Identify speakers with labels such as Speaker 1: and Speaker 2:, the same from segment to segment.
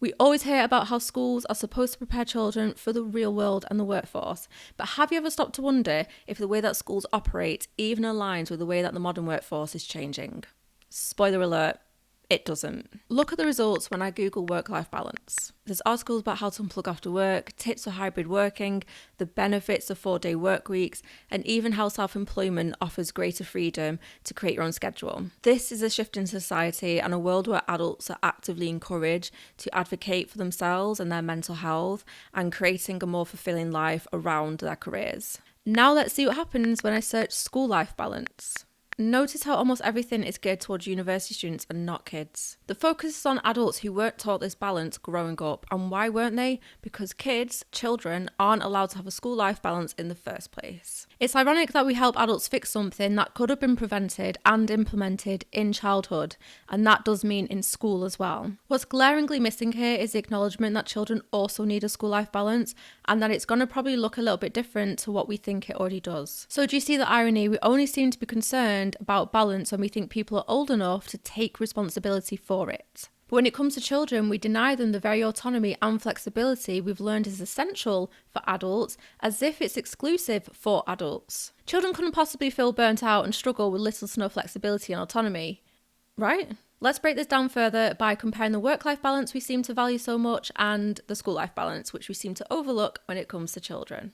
Speaker 1: We always hear about how schools are supposed to prepare children for the real world and the workforce, but have you ever stopped to wonder if the way that schools operate even aligns with the way that the modern workforce is changing? Spoiler alert, it doesn't. Look at the results when I Google work-life balance. There's articles about how to unplug after work, tips for hybrid working, the benefits of 4-day work weeks, and even how self-employment offers greater freedom to create your own schedule. This is a shift in society and a world where adults are actively encouraged to advocate for themselves and their mental health and creating a more fulfilling life around their careers. Now let's see what happens when I search school life balance. Notice how almost everything is geared towards university students and not kids. The focus is on adults who weren't taught this balance growing up. And why weren't they? Because children, aren't allowed to have a school life balance in the first place. It's ironic that we help adults fix something that could have been prevented and implemented in childhood, and that does mean in school as well. What's glaringly missing here is the acknowledgement that children also need a school life balance, and that it's going to probably look a little bit different to what we think it already does. So do you see the irony? We only seem to be concerned about balance when we think people are old enough to take responsibility for it. But when it comes to children, we deny them the very autonomy and flexibility we've learned is essential for adults, as if it's exclusive for adults. Children couldn't possibly feel burnt out and struggle with little to no flexibility and autonomy, right? Let's break this down further by comparing the work-life balance we seem to value so much and the school-life balance, which we seem to overlook when it comes to children.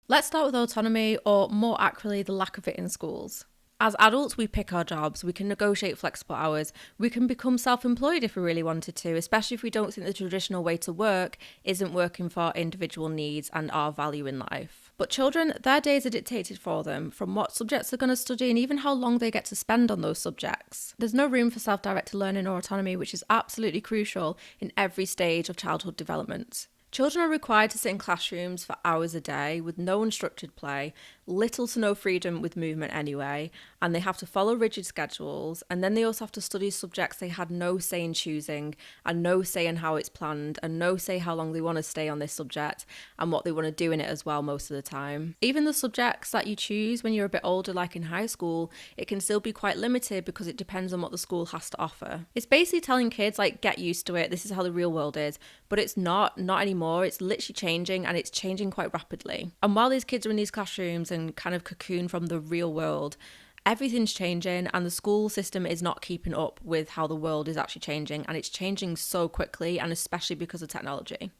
Speaker 1: Let's start with autonomy, or more accurately, the lack of it in schools. As adults, we pick our jobs, we can negotiate flexible hours, we can become self-employed if we really wanted to, especially if we don't think the traditional way to work isn't working for our individual needs and our value in life. But children, their days are dictated for them, from what subjects they're going to study and even how long they get to spend on those subjects. There's no room for self-directed learning or autonomy, which is absolutely crucial in every stage of childhood development. Children are required to sit in classrooms for hours a day with no unstructured play, little to no freedom with movement anyway, and they have to follow rigid schedules, and then they also have to study subjects they had no say in choosing, and no say in how it's planned, and no say how long they want to stay on this subject, and what they want to do in it as well most of the time. Even the subjects that you choose when you're a bit older, like in high school, it can still be quite limited because it depends on what the school has to offer. It's basically telling kids, like, get used to it, this is how the real world is, but it's not anymore. It's literally changing, and it's changing quite rapidly. And while these kids are in these classrooms and kind of cocoon from the real world, everything's changing, and the school system is not keeping up with how the world is actually changing, and it's changing so quickly, and especially because of technology.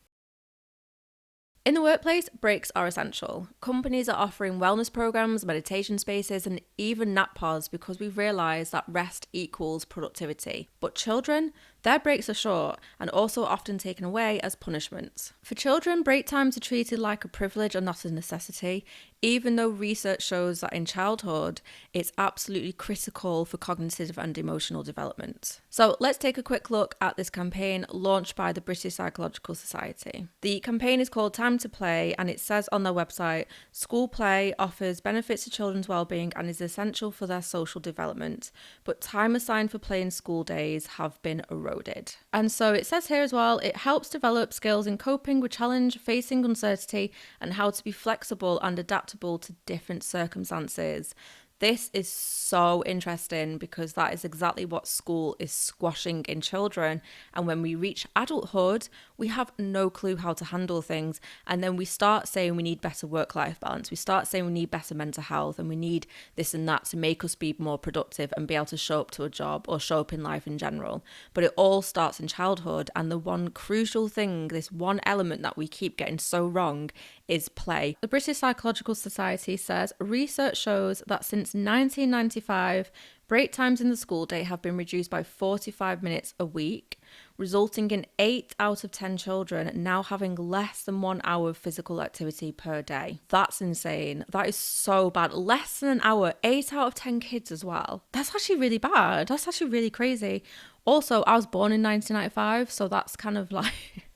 Speaker 1: In the workplace, breaks are essential. Companies are offering wellness programs, meditation spaces, and even nap pods because we've realised that rest equals productivity. But children, their breaks are short and also often taken away as punishment. For children, break times are treated like a privilege and not a necessity, even though research shows that in childhood, it's absolutely critical for cognitive and emotional development. So let's take a quick look at this campaign launched by the British Psychological Society. The campaign is called Time to Play, and it says on their website, school play offers benefits to children's well-being and is essential for their social development, but time assigned for play in school days have been eroded. And so it says here as well, it helps develop skills in coping with challenge, facing uncertainty, and how to be flexible and adaptable to different circumstances. This is so interesting because that is exactly what school is squashing in children. And when we reach adulthood, we have no clue how to handle things. And then we start saying we need better work-life balance. We start saying we need better mental health, and we need this and that to make us be more productive and be able to show up to a job or show up in life in general. But it all starts in childhood. And the one crucial thing, this one element that we keep getting so wrong, is play. The British Psychological Society says research shows that since 1995, break times in the school day have been reduced by 45 minutes a week, resulting in 8 out of 10 children now having less than 1 hour of physical activity per day. That's insane. That is so bad. Less than an hour, 8 out of 10 kids as well. That's actually really bad. That's actually really crazy. Also, I was born in 1995, so that's kind of like...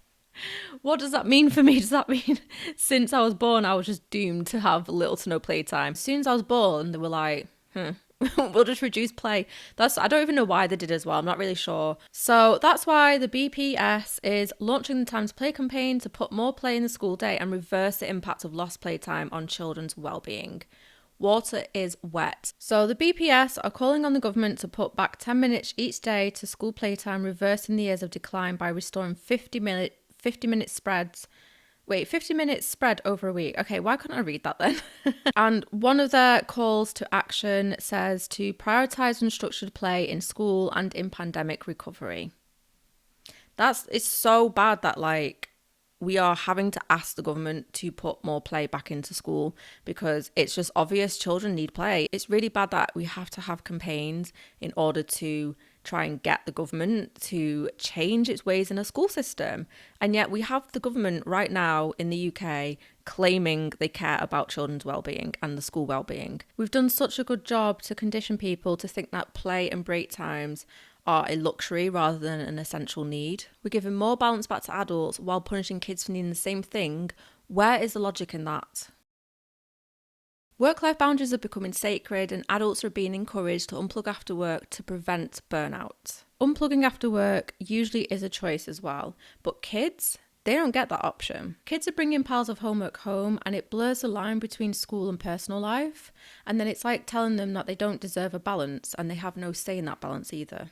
Speaker 1: What does that mean for me? Does that mean since I was born, I was just doomed to have little to no playtime? As soon as I was born, they were like, we'll just reduce play. I don't even know why they did as well. I'm not really sure. So that's why the BPS is launching the Time to Play campaign to put more play in the school day and reverse the impact of lost playtime on children's well-being. Water is wet. So the BPS are calling on the government to put back 10 minutes each day to school playtime, reversing the years of decline by restoring 50-minute spreads. Wait, 50 minutes spread over a week. Okay, why couldn't I read that then? And one of their calls to action says to prioritise unstructured play in school and in pandemic recovery. It's so bad that we are having to ask the government to put more play back into school because it's just obvious children need play. It's really bad that we have to have campaigns in order to try and get the government to change its ways in a school system. And yet we have the government right now in the UK claiming they care about children's well-being and the school well-being. We've done such a good job to condition people to think that play and break times are a luxury rather than an essential need. We're giving more balance back to adults while punishing kids for needing the same thing. Where is the logic in that? Work-life boundaries are becoming sacred and adults are being encouraged to unplug after work to prevent burnout. Unplugging after work usually is a choice as well, but kids, they don't get that option. Kids are bringing piles of homework home and it blurs the line between school and personal life, and then it's like telling them that they don't deserve a balance and they have no say in that balance either.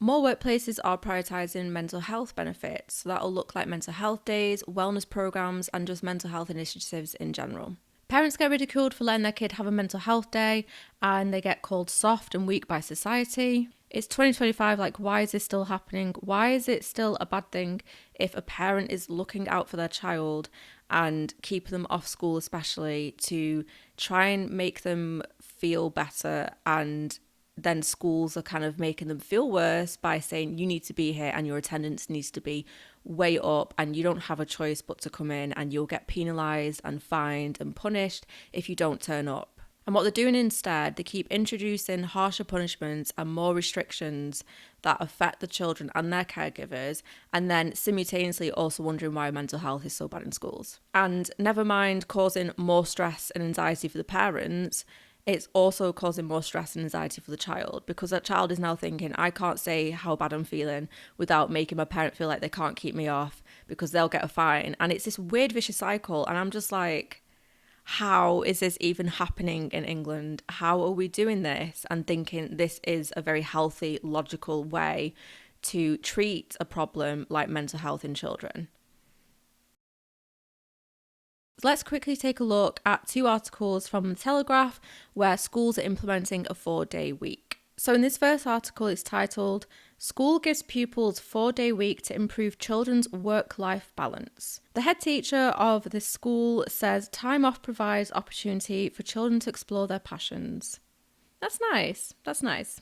Speaker 1: More workplaces are prioritising mental health benefits, so that'll look like mental health days, wellness programmes, and just mental health initiatives in general. Parents get ridiculed for letting their kid have a mental health day, and they get called soft and weak by society. It's 2025, why is this still happening? Why is it still a bad thing if a parent is looking out for their child and keeping them off school, especially to try and make them feel better, and then schools are kind of making them feel worse by saying you need to be here and your attendance needs to be way up and you don't have a choice but to come in and you'll get penalised and fined and punished if you don't turn up. And what they're doing instead, they keep introducing harsher punishments and more restrictions that affect the children and their caregivers, and then simultaneously also wondering why mental health is so bad in schools. And never mind causing more stress and anxiety for the parents, it's also causing more stress and anxiety for the child because that child is now thinking, I can't say how bad I'm feeling without making my parent feel like they can't keep me off because they'll get a fine. And it's this weird vicious cycle. And I'm just like, how is this even happening in England? How are we doing this and thinking this is a very healthy, logical way to treat a problem like mental health in children? Let's quickly take a look at two articles from The Telegraph where schools are implementing a 4-day week. So in this first article, it's titled, School Gives Pupils 4-Day Week to Improve Children's Work-Life Balance. The head teacher of this school says time off provides opportunity for children to explore their passions. That's nice.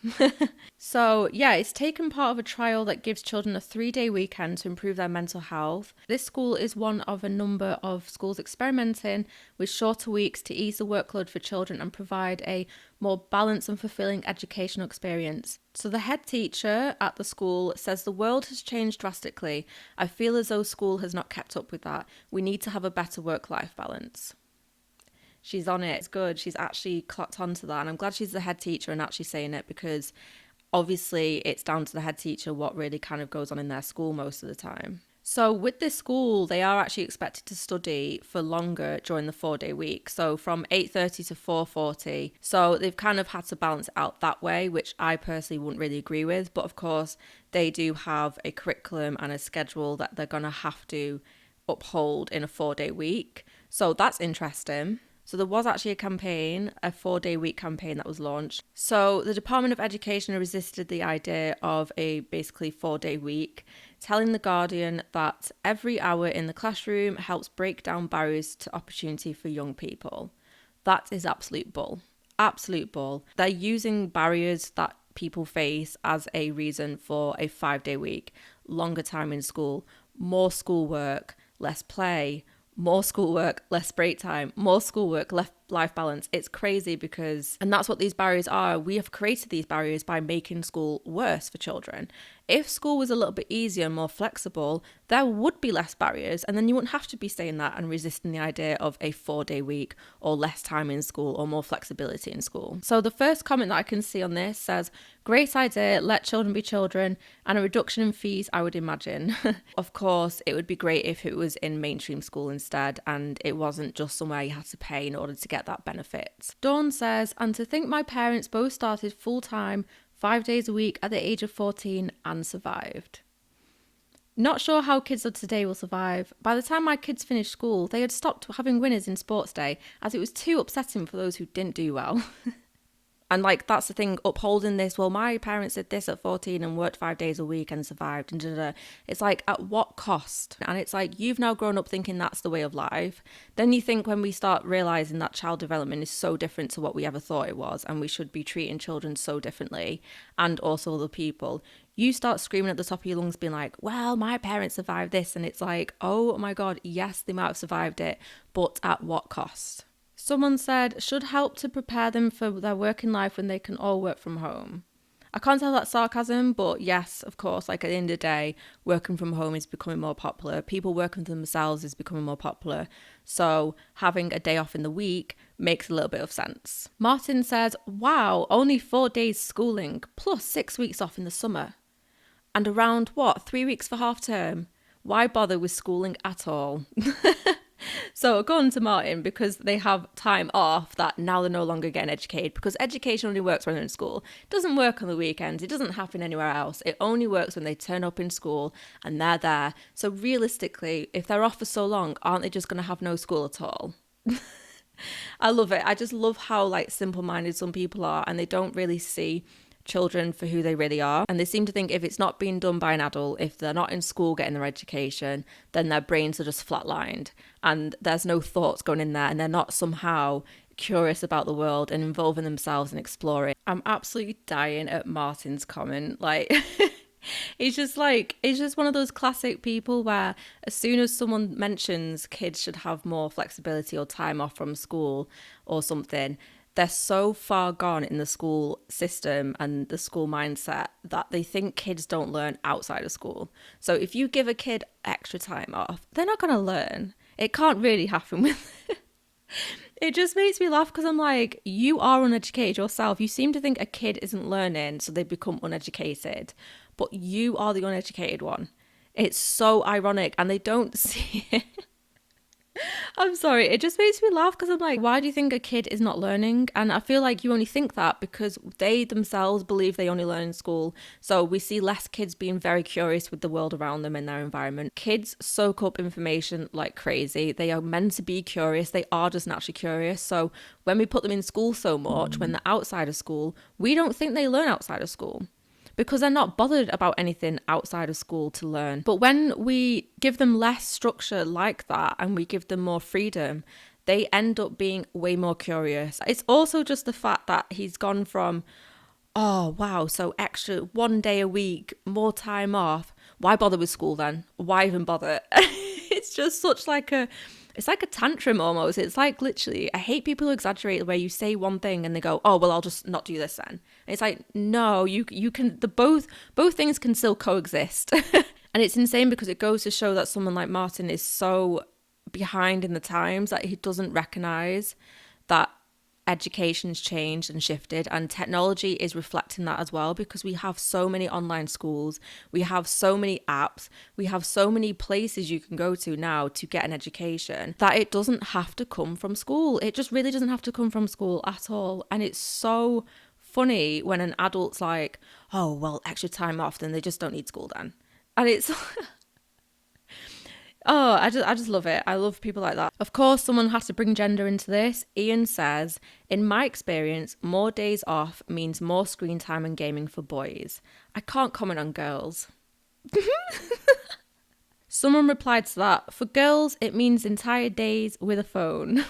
Speaker 1: So yeah, it's taken part of a trial that gives children a 3-day weekend to improve their mental health. This school is one of a number of schools experimenting with shorter weeks to ease the workload for children and provide a more balanced and fulfilling educational experience. So the head teacher at the school says the world has changed drastically. I feel as though school has not kept up with that. We need to have a better work-life balance. She's on it. It's good. She's actually clocked onto that. And I'm glad she's the head teacher and actually saying it because obviously it's down to the head teacher what really kind of goes on in their school most of the time. So with this school, they are actually expected to study for longer during the 4-day week. So from 8:30 to 4:40. So they've kind of had to balance it out that way, which I personally wouldn't really agree with. But of course, they do have a curriculum and a schedule that they're going to have to uphold in a 4-day week. So that's interesting. So there was actually a 4-day week campaign that was launched. So the Department of Education resisted the idea of a basically 4-day week, telling The Guardian that every hour in the classroom helps break down barriers to opportunity for young people. That is absolute bull. Absolute bull. They're using barriers that people face as a reason for a 5-day week, longer time in school, more schoolwork, less play, more schoolwork, less break time, more schoolwork, less life balance. It's crazy and that's what these barriers are. We have created these barriers by making school worse for children. If school was a little bit easier and more flexible, there would be less barriers, and then you wouldn't have to be saying that and resisting the idea of a 4-day week or less time in school or more flexibility in school. So the first comment that I can see on this says, great idea, let children be children, and a reduction in fees, I would imagine. Of course, it would be great if it was in mainstream school instead, and it wasn't just somewhere you had to pay in order to get that benefit. Dawn says, and to think my parents both started full-time 5 days a week at the age of 14 and survived. Not sure how kids of today will survive. By the time my kids finished school, they had stopped having winners in sports day as it was too upsetting for those who didn't do well. And like, that's the thing, upholding this, well, my parents did this at 14 and worked 5 days a week and survived. And it's like, at what cost? And it's like, you've now grown up thinking that's the way of life. Then you think when we start realizing that child development is so different to what we ever thought it was, and we should be treating children so differently, and also other people, you start screaming at the top of your lungs being like, well, my parents survived this. And it's like, oh my God, yes, they might have survived it, but at what cost? Someone said, should help to prepare them for their working life when they can all work from home. I can't tell that's sarcasm, but yes, of course, like at the end of the day, working from home is becoming more popular. People working for themselves is becoming more popular. So having a day off in the week makes a little bit of sense. Martin says, wow, only 4 days schooling plus 6 weeks off in the summer. And around, 3 weeks for half term? Why bother with schooling at all? So according to Martin, because they have time off, that now they're no longer getting educated, because education only works when they're in school. It doesn't work on the weekends. It doesn't happen anywhere else. It only works when they turn up in school and they're there. So realistically, if they're off for so long, aren't they just going to have no school at all? I love it. I just love how like simple-minded some people are, and they don't really see children for who they really are. And they seem to think if it's not being done by an adult, if they're not in school getting their education, then their brains are just flatlined and there's no thoughts going in there, and they're not somehow curious about the world and involving themselves and exploring. I'm absolutely dying at Martin's comment. Like, it's just one of those classic people where as soon as someone mentions kids should have more flexibility or time off from school or something, they're so far gone in the school system and the school mindset that they think kids don't learn outside of school. So if you give a kid extra time off, they're not going to learn. It can't really happen with It just makes me laugh because I'm like, you are uneducated yourself. You seem to think a kid isn't learning, so they become uneducated. But you are the uneducated one. It's so ironic, and they don't see it. I'm sorry, it just makes me laugh because I'm like, why do you think a kid is not learning? And I feel like you only think that because they themselves believe they only learn in school. So we see less kids being very curious with the world around them and their environment. Kids soak up information like crazy. They are meant to be curious. They are just naturally curious. So when we put them in school so much, when they're outside of school, we don't think they learn outside of school, because they're not bothered about anything outside of school to learn. But when we give them less structure like that and we give them more freedom, they end up being way more curious. It's also just the fact that he's gone from, oh, wow, so extra 1 day a week, more time off. Why bother with school then? Why even bother? It's just such like it's like a tantrum almost. It's like literally, I hate people who exaggerate where you say one thing and they go, oh, well, I'll just not do this then. And it's like, no, you can, both things can still coexist. And it's insane because it goes to show that someone like Martin is so behind in the times that he doesn't recognize that education's changed and shifted, and technology is reflecting that as well, because we have so many online schools, we have so many apps, we have so many places you can go to now to get an education, that it doesn't have to come from school. It just really doesn't have to come from school at all. And it's so funny when an adult's like, oh, well, extra time off, then they just don't need school then. And it's oh, I just love it. I love people like that. Of course, someone has to bring gender into this. Ian says, in my experience, more days off means more screen time and gaming for boys. I can't comment on girls. Someone replied to that, for girls, it means entire days with a phone.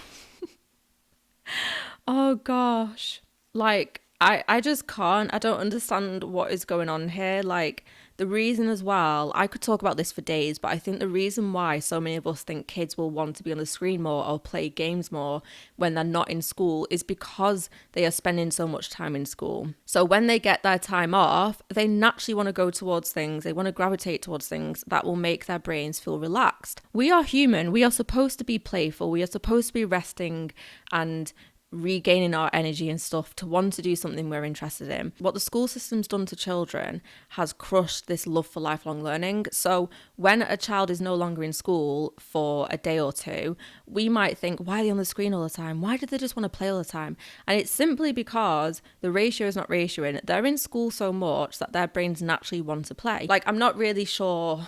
Speaker 1: Oh, gosh. Like, I just can't. I don't understand what is going on here. Like, The reason as well, I could talk about this for days, but I think the reason why so many of us think kids will want to be on the screen more or play games more when they're not in school is because they are spending so much time in school. So when they get their time off, they naturally want to go towards things, they want to gravitate towards things that will make their brains feel relaxed. We are human, we are supposed to be playful, we are supposed to be resting and regaining our energy and stuff to want to do something we're interested in. What the school system's done to children has crushed this love for lifelong learning. So when a child is no longer in school for a day or two, we might think, why are they on the screen all the time? Why do they just want to play all the time? And it's simply because the ratio is not ratioing. They're in school so much that their brains naturally want to play. Like, I'm not really sure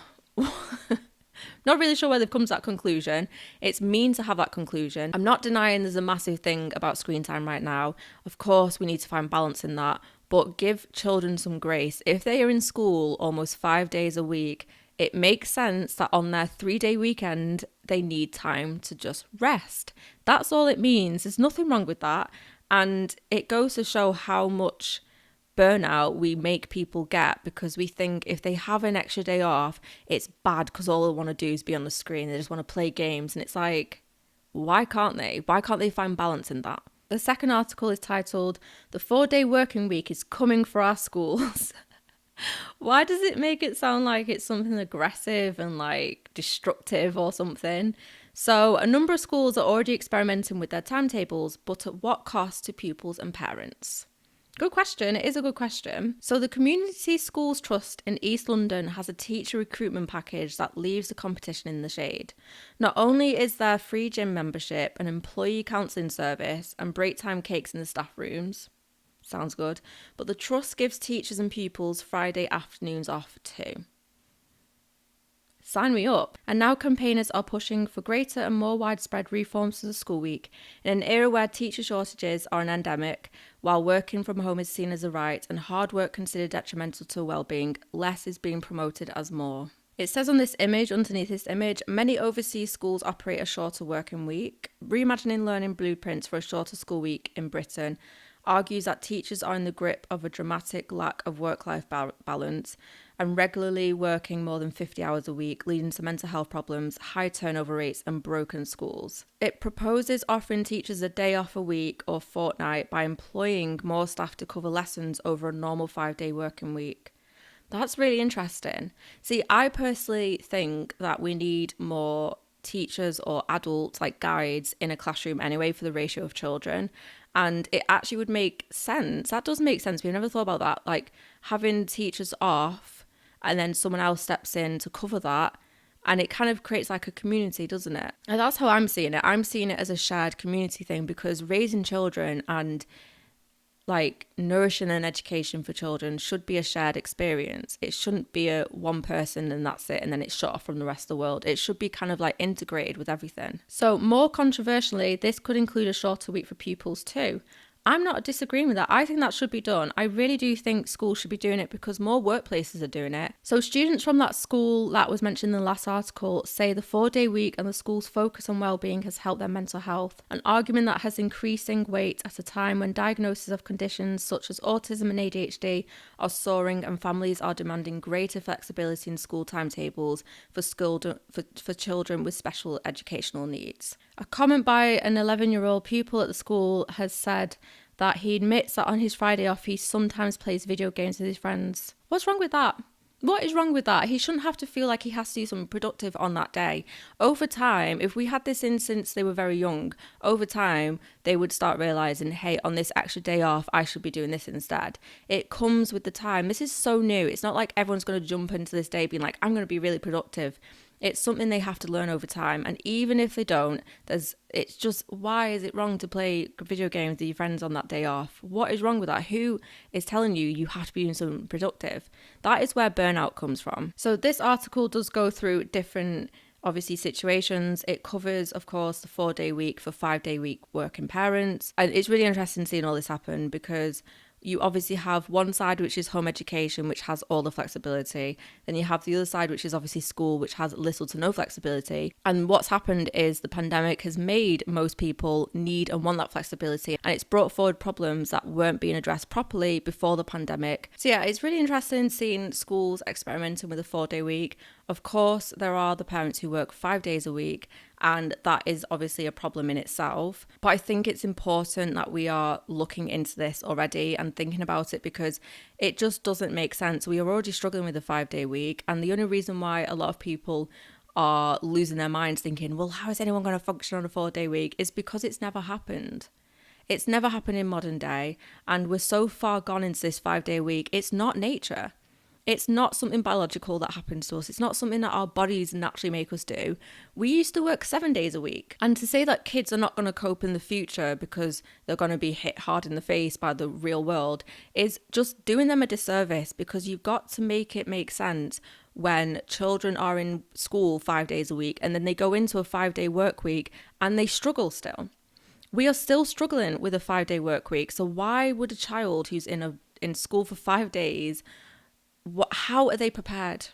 Speaker 1: not really sure where they've come to that conclusion. It's mean to have that conclusion. I'm not denying there's a massive thing about screen time right now. Of course, we need to find balance in that, but give children some grace. If they are in school almost 5 days a week, it makes sense that on their 3-day weekend, they need time to just rest. That's all it means. There's nothing wrong with that. And it goes to show how much burnout we make people get because we think if they have an extra day off, it's bad because all they want to do is be on the screen. They just want to play games. And it's like, why can't they? Why can't they find balance in that? The second article is titled, "The 4-day working week is coming for our schools." Why does it make it sound like it's something aggressive and like destructive or something? So a number of schools are already experimenting with their timetables, but at what cost to pupils and parents? Good question. It is a good question. So the Community Schools Trust in East London has a teacher recruitment package that leaves the competition in the shade. Not only is there free gym membership, an employee counselling service, and break time cakes in the staff rooms. Sounds good. But the trust gives teachers and pupils Friday afternoons off too. Sign me up. And now campaigners are pushing for greater and more widespread reforms to the school week. In an era where teacher shortages are an endemic, while working from home is seen as a right and hard work considered detrimental to well-being, less is being promoted as more. It says on this image, underneath this image, many overseas schools operate a shorter working week. Reimagining learning blueprints for a shorter school week in Britain argues that teachers are in the grip of a dramatic lack of work-life balance and regularly working more than 50 hours a week, leading to mental health problems, high turnover rates and broken schools. It proposes offering teachers a day off a week or fortnight by employing more staff to cover lessons over a normal 5-day working week. That's really interesting. See, I personally think that we need more teachers or adults, like guides, in a classroom anyway for the ratio of children. And it actually would make sense. That does make sense. We've never thought about that. Like having teachers off and then someone else steps in to cover that. And it kind of creates like a community, doesn't it? And that's how I'm seeing it. I'm seeing it as a shared community thing because raising children and like nourishing and education for children should be a shared experience. It shouldn't be a one person and that's it and then it's shut off from the rest of the world. It should be kind of like integrated with everything. So more controversially, this could include a shorter week for pupils too. I'm not disagreeing with that. I think that should be done. I really do think schools should be doing it because more workplaces are doing it. So students from that school that was mentioned in the last article say the 4-day week and the school's focus on well-being has helped their mental health, an argument that has increasing weight at a time when diagnoses of conditions such as autism and ADHD are soaring and families are demanding greater flexibility in school timetables for children with special educational needs. A comment by an 11-year-old pupil at the school has said that he admits that on his Friday off, he sometimes plays video games with his friends. What's wrong with that? What is wrong with that? He shouldn't have to feel like he has to do something productive on that day. Over time, if we had this in since they were very young, over time, they would start realising, hey, on this extra day off, I should be doing this instead. It comes with the time. This is so new. It's not like everyone's going to jump into this day being like, I'm going to be really productive. It's something they have to learn over time. And even if they don't, it's just, why is it wrong to play video games with your friends on that day off? What is wrong with that? Who is telling you have to be doing something productive? That is where burnout comes from. So this article does go through different, obviously, situations. It covers, of course, the 4-day week for 5-day week working parents. And it's really interesting seeing all this happen because You obviously have one side, which is home education, which has all the flexibility. Then you have the other side, which is obviously school, which has little to no flexibility. And what's happened is the pandemic has made most people need and want that flexibility. And it's brought forward problems that weren't being addressed properly before the pandemic. So yeah, it's really interesting seeing schools experimenting with a 4-day week. Of course, there are the parents who work 5 days a week, and that is obviously a problem in itself. But I think it's important that we are looking into this already and thinking about it, because it just doesn't make sense. We are already struggling with a 5-day week, and the only reason why a lot of people are losing their minds thinking, well, how is anyone going to function on a 4-day week, is because it's never happened. It's never happened in modern day, and we're so far gone into this 5-day week. It's not nature. It's not something biological that happens to us. It's not something that our bodies naturally make us do. We used to work 7 days a week. And to say that kids are not going to cope in the future because they're going to be hit hard in the face by the real world is just doing them a disservice, because you've got to make it make sense when children are in school 5 days a week and then they go into a 5-day work week and they struggle still. We are still struggling with a 5-day work week. So why would a child who's in school for 5 days, how are they prepared?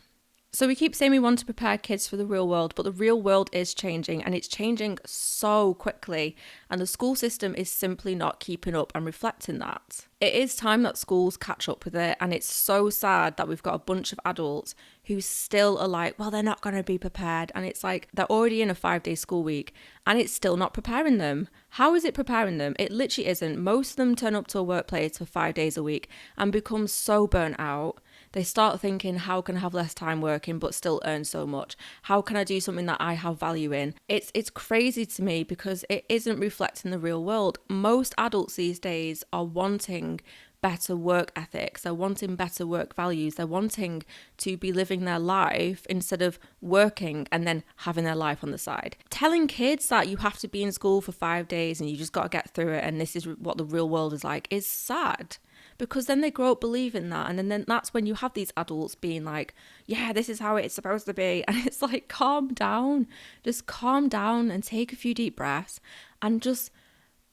Speaker 1: So we keep saying we want to prepare kids for the real world, but the real world is changing, and it's changing so quickly, and the school system is simply not keeping up and reflecting that. It is time that schools catch up with it, and it's so sad that we've got a bunch of adults who still are like, well, they're not going to be prepared, and it's like they're already in a 5-day school week and it's still not preparing them. How is it preparing them? It literally isn't. Most of them turn up to a workplace for 5 days a week and become so burnt out. They start thinking, how can I have less time working but still earn so much? How can I do something that I have value in? It's crazy to me, because it isn't reflecting the real world. Most adults these days are wanting better work ethics. They're wanting better work values. They're wanting to be living their life instead of working and then having their life on the side. Telling kids that you have to be in school for 5 days and you just got to get through it and this is what the real world is like is sad. Because then they grow up believing that, and then that's when you have these adults being like, yeah, this is how it's supposed to be. And it's like, calm down. Just calm down and take a few deep breaths and just,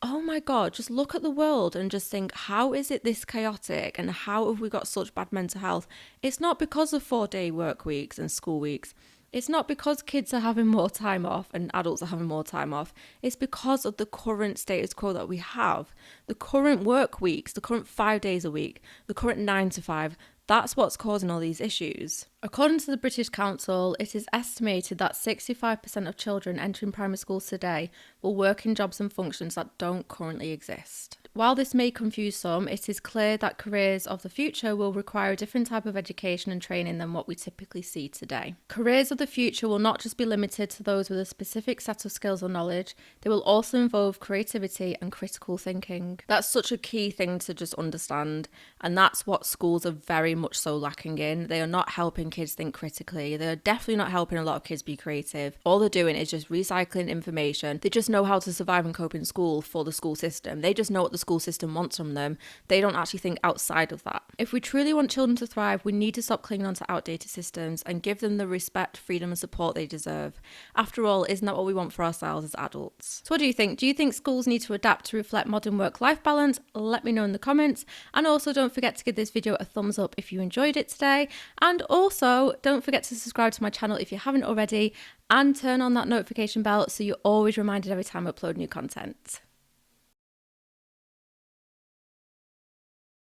Speaker 1: oh my God, just look at the world and just think, how is it this chaotic and how have we got such bad mental health? It's not because of 4-day work weeks and school weeks. It's not because kids are having more time off and adults are having more time off. It's because of the current status quo that we have. The current work weeks, the current 5 days a week, the current 9 to 5, that's what's causing all these issues. According to the British Council, it is estimated that 65% of children entering primary schools today will work in jobs and functions that don't currently exist. While this may confuse some, it is clear that careers of the future will require a different type of education and training than what we typically see today. Careers of the future will not just be limited to those with a specific set of skills or knowledge, they will also involve creativity and critical thinking. That's such a key thing to just understand, and that's what schools are very much so lacking in. They are not helping kids think critically. They're definitely not helping a lot of kids be creative. All they're doing is just recycling information. They just know how to survive and cope in school for the school system. They just know what the school system wants from them. They don't actually think outside of that. If we truly want children to thrive, we need to stop clinging on to outdated systems and give them the respect, freedom and support they deserve. After all, isn't that what we want for ourselves as adults? So what do you think? Do you think schools need to adapt to reflect modern work-life balance? Let me know in the comments. And also don't forget to give this video a thumbs up if you enjoyed it today. And also don't forget to subscribe to my channel if you haven't already, and turn on that notification bell so you're always reminded every time I upload new content.